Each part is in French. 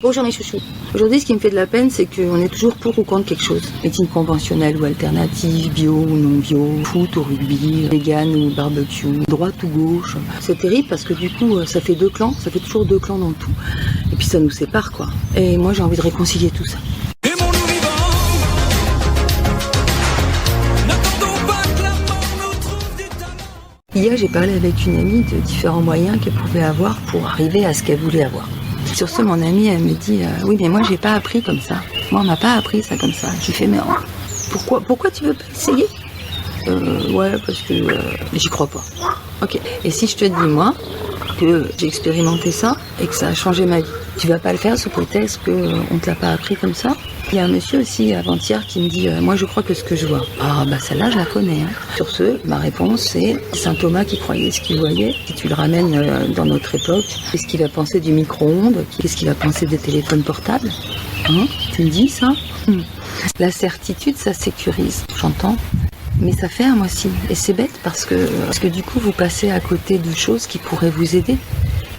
Bonjour mes chouchous. Aujourd'hui, ce qui me fait de la peine, c'est qu'on est toujours pour ou contre quelque chose. Médecine conventionnelle ou alternative, bio ou non bio, foot ou rugby, vegan ou barbecue, droite ou gauche. C'est terrible parce que du coup, ça fait deux clans, ça fait toujours deux clans dans le tout. Et puis ça nous sépare quoi. Et moi, j'ai envie de réconcilier tout ça. Hier, j'ai parlé avec une amie de différents moyens qu'elle pouvait avoir pour arriver à ce qu'elle voulait avoir. Sur ce, mon amie, elle me dit oui, mais moi, j'ai pas appris comme ça. Moi, on m'a pas appris ça comme ça. J'ai fait mais pourquoi tu veux pas essayer Ouais, parce que j'y crois pas. Ok. Et si je te dis moi que j'ai expérimenté ça et que ça a changé ma vie, tu vas pas le faire sous prétexte qu'on te l'a pas appris comme ça? Il y a un monsieur aussi avant-hier qui me dit moi je crois que ce que je vois. Ah bah celle-là je la connais. Hein. Sur ce, ma réponse c'est saint Thomas qui croyait ce qu'il voyait. Si tu le ramènes dans notre époque, qu'est-ce qu'il va penser du micro-ondes? Qu'est-ce qu'il va penser des téléphones portables? Tu me dis ça? La certitude ça sécurise, j'entends. Mais ça ferme aussi. Et c'est bête parce que du coup vous passez à côté de choses qui pourraient vous aider.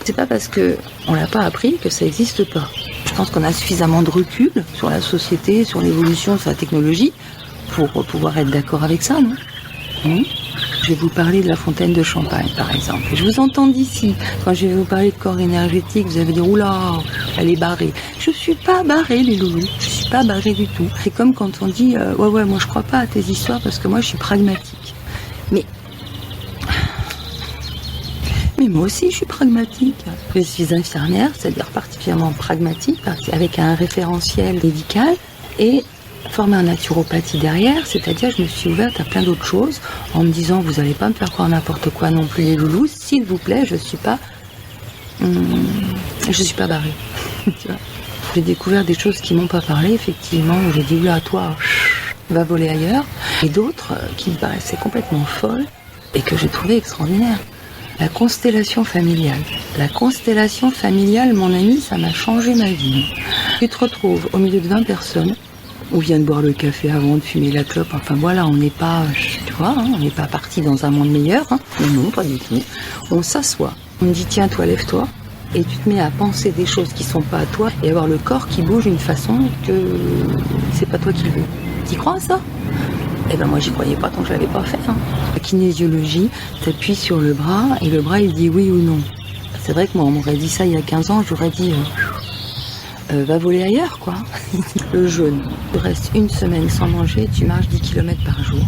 C'est pas parce qu'on l'a pas appris que ça n'existe pas. Je pense qu'on a suffisamment de recul sur la société, sur l'évolution, sur la technologie, pour pouvoir être d'accord avec ça, non? Je vais vous parler de la fontaine de Champagne, par exemple. Je vous entends d'ici. Quand je vais vous parler de corps énergétique, vous allez dire, oula, elle est barrée. Je suis pas barrée, les loulous. Je suis pas barrée du tout. C'est comme quand on dit, ouais, moi je crois pas à tes histoires parce que moi je suis pragmatique. Mais moi aussi je suis pragmatique. Je suis infirmière, c'est-à-dire particulièrement pragmatique, avec un référentiel médical et formée en naturopathie derrière, c'est-à-dire je me suis ouverte à plein d'autres choses en me disant vous n'allez pas me faire croire n'importe quoi non plus les loulous, s'il vous plaît, je suis pas barrée. Tu vois, j'ai découvert des choses qui m'ont pas parlé effectivement, où j'ai dit oula toi va voler ailleurs, et d'autres qui me paraissaient complètement folles et que j'ai trouvé extraordinaires. La constellation familiale. La constellation familiale, mon ami, ça m'a changé ma vie. Tu te retrouves au milieu de 20 personnes. On vient de boire le café avant de fumer la clope. Enfin voilà, on n'est pas, tu vois, on n'est pas parti dans un monde meilleur. Non, pas du tout. On s'assoit. On me dit tiens, toi, lève-toi. Et tu te mets à penser des choses qui sont pas à toi et avoir le corps qui bouge d'une façon que c'est pas toi qui le veux. T'y crois à ça? Eh ben moi j'y croyais pas tant que je l'avais pas fait. La kinésiologie, t'appuies sur le bras et le bras il dit oui ou non. C'est vrai que moi on m'aurait dit ça il y a 15 ans, j'aurais dit va voler ailleurs quoi. Le jeûne, tu restes une semaine sans manger, tu marches 10 km par jour.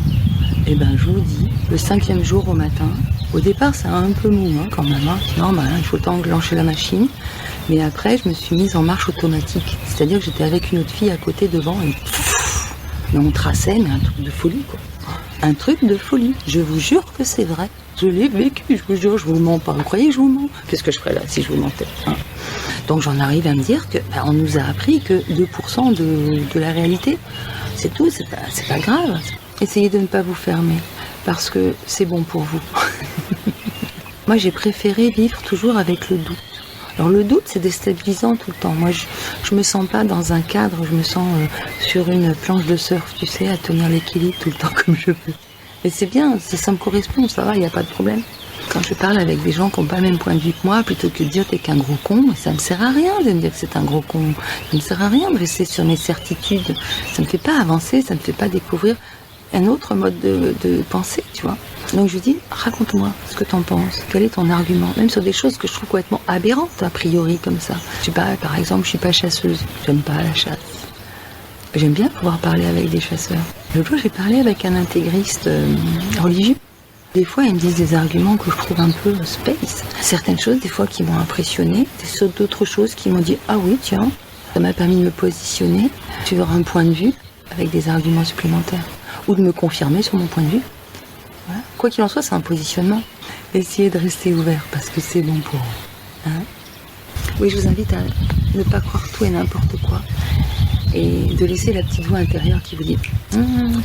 Eh ben je vous dis, le 5e jour au matin, au départ c'est un peu mou quand même, c'est normal, il faut enclencher la machine. Mais après je me suis mise en marche automatique, c'est-à-dire que j'étais avec une autre fille à côté devant et on traçait, mais un truc de folie, quoi. Un truc de folie. Je vous jure que c'est vrai. Je l'ai vécu, je vous jure, je vous mens pas. Vous croyez que je vous mens? Qu'est-ce que je ferais là si je vous mentais Donc j'en arrive à me dire que on nous a appris que 2% de la réalité. C'est tout, c'est pas grave. Essayez de ne pas vous fermer, parce que c'est bon pour vous. Moi j'ai préféré vivre toujours avec le doute. Alors le doute c'est déstabilisant tout le temps. Moi je me sens pas dans un cadre, je me sens sur une planche de surf, tu sais, à tenir l'équilibre tout le temps comme je veux. Et c'est bien, ça me correspond, ça va, il n'y a pas de problème. Quand je parle avec des gens qui n'ont pas le même point de vue que moi, plutôt que de dire t'es qu'un gros con, ça me sert à rien de me dire que c'est un gros con. Ça me sert à rien de rester sur mes certitudes. Ça me fait pas avancer, ça me fait pas découvrir un autre mode de pensée, tu vois. Donc je lui dis, raconte-moi ce que t'en penses, quel est ton argument, même sur des choses que je trouve complètement aberrantes a priori comme ça. Je sais pas, par exemple, je suis pas chasseuse, j'aime pas la chasse. J'aime bien pouvoir parler avec des chasseurs. L'autre jour, j'ai parlé avec un intégriste religieux. Des fois, ils me disent des arguments que je trouve un peu space. Certaines choses, des fois, qui m'ont impressionné, d'autres choses qui m'ont dit, ah oui, tiens, ça m'a permis de me positionner sur un point de vue avec des arguments supplémentaires. Ou de me confirmer sur mon point de vue. Voilà. Quoi qu'il en soit, c'est un positionnement. Essayez de rester ouvert parce que c'est bon pour vous. Oui, je vous invite à ne pas croire tout et n'importe quoi. Et de laisser la petite voix intérieure qui vous dit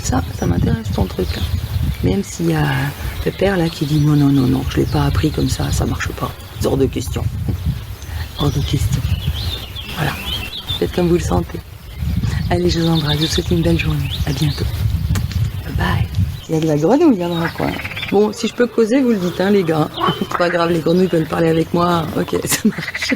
ça m'intéresse ton truc là. Même s'il y a le père là qui dit non, je l'ai pas appris comme ça marche pas. Hors de question. Hors de question. Voilà. Faites comme vous le sentez. Allez, je vous embrasse, je vous souhaite une belle journée. À bientôt. Bye. Il y a de la grenouille dans le coin. Bon, si je peux causer, vous le dites, les gars. C'est pas grave, les grenouilles veulent parler avec moi. Ok, ça marche.